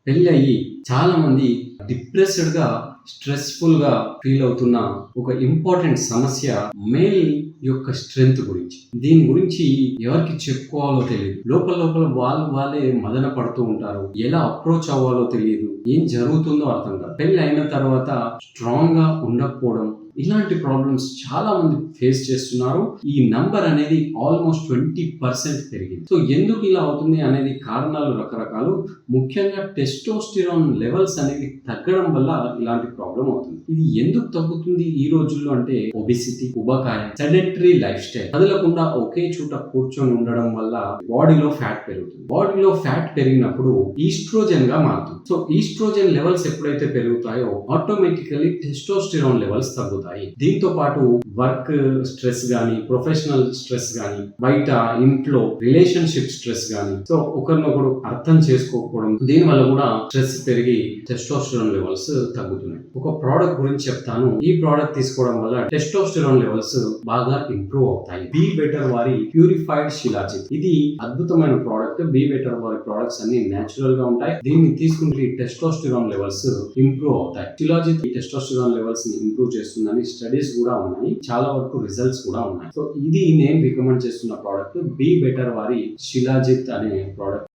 పెళ్ళయి చాలా మంది డిప్రెస్డ్ గా స్ట్రెస్ఫుల్ గా ఫీల్ అవుతున్న ఒక ఇంపార్టెంట్ సమస్య మేల్ యొక్క స్ట్రెంగ్త్ గురించి. దీని గురించి ఎవరికి చెప్పుకోవాలో తెలియదు. లోపల లోపల వాళ్ళే మదన పడుతూ ఉంటారు. ఎలా అప్రోచ్ అవ్వాలో తెలియదు. ఏం జరుగుతుందో అర్థం కాదు. పెళ్లి అయిన తర్వాత స్ట్రాంగ్ గా ఉండకపోవడం, ఇలాంటి ప్రాబ్లమ్స్ చాలా మంది ఫేస్ చేస్తున్నారు. ఈ నంబర్ అనేది ఆల్మోస్ట్ 20% పెరిగింది. సో ఎందుకు ఇలా అవుతుంది అనేది కారణాలు రకరకాలు. ముఖ్యంగా టెస్టోస్టిరాన్ లెవెల్స్ అనేది తగ్గడం వల్ల ఇలాంటి ప్రాబ్లం అవుతుంది. ఇది ఎందుకు తగ్గుతుంది ఈ రోజుల్లో అంటే ఒబెసిటీ, ఉబకాయం, సెడెంటరీ లైఫ్ స్టైల్, కదలకుండా ఒకే చోట కూర్చొని ఉండడం వల్ల బాడీలో ఫ్యాట్ పెరుగుతుంది. బాడీలో ఫ్యాట్ పెరిగినప్పుడు ఈస్ట్రోజన్ గా మారుతుంది. సో ఈస్ట్రోజన్ లెవెల్స్ ఎప్పుడైతే పెరుగుతాయో ఆటోమేటికలీ టెస్టోస్టిరాన్ లెవెల్స్ తగ్గుతాయి. దీంతో పాటు వర్క్ స్ట్రెస్ గానీ, ప్రొఫెషనల్ స్ట్రెస్ గానీ, బయట ఇంట్లో రిలేషన్షిప్ స్ట్రెస్ గానీ, సో ఒకరినొకరు అర్థం చేసుకోకపోవడం, దీని వల్ల కూడా స్ట్రెస్ పెరిగి టెస్టోస్టిరాన్ లెవెల్స్ తగ్గుతున్నాయి. ఒక ప్రోడక్ట్ గురించి చెప్తాను. ఈ ప్రోడక్ట్ తీసుకోవడం వల్ల టెస్టోస్టిరాన్ లెవెల్స్ బాగా ఇంప్రూవ్ అవుతాయి. బీ బెటర్ వారి ప్యూరిఫైడ్ షిలాజిత్, ఇది అద్భుతమైన ప్రోడక్ట్. బీ బెటర్ వారి ప్రోడక్ట్స్ అన్ని నేచురల్ గా ఉంటాయి. దీన్ని తీసుకుంటే టెస్టోస్టిరాన్ లెవెల్స్ ఇంప్రూవ్ అవుతాయి. షిలాజిత్ టెస్టోస్టిరాన్ లెవెల్స్ ని ఇంప్రూవ్ చేస్తుందని స్టడీస్ కూడా ఉన్నాయి. చాలా వరకు రిజల్ట్స్ కూడా ఉన్నాయి. సో ఇది నేను రికమెండ్ చేస్తున్న ప్రోడక్ట్ బీ బెటర్ వారి షిలాజిత్ అనే ప్రోడక్ట్.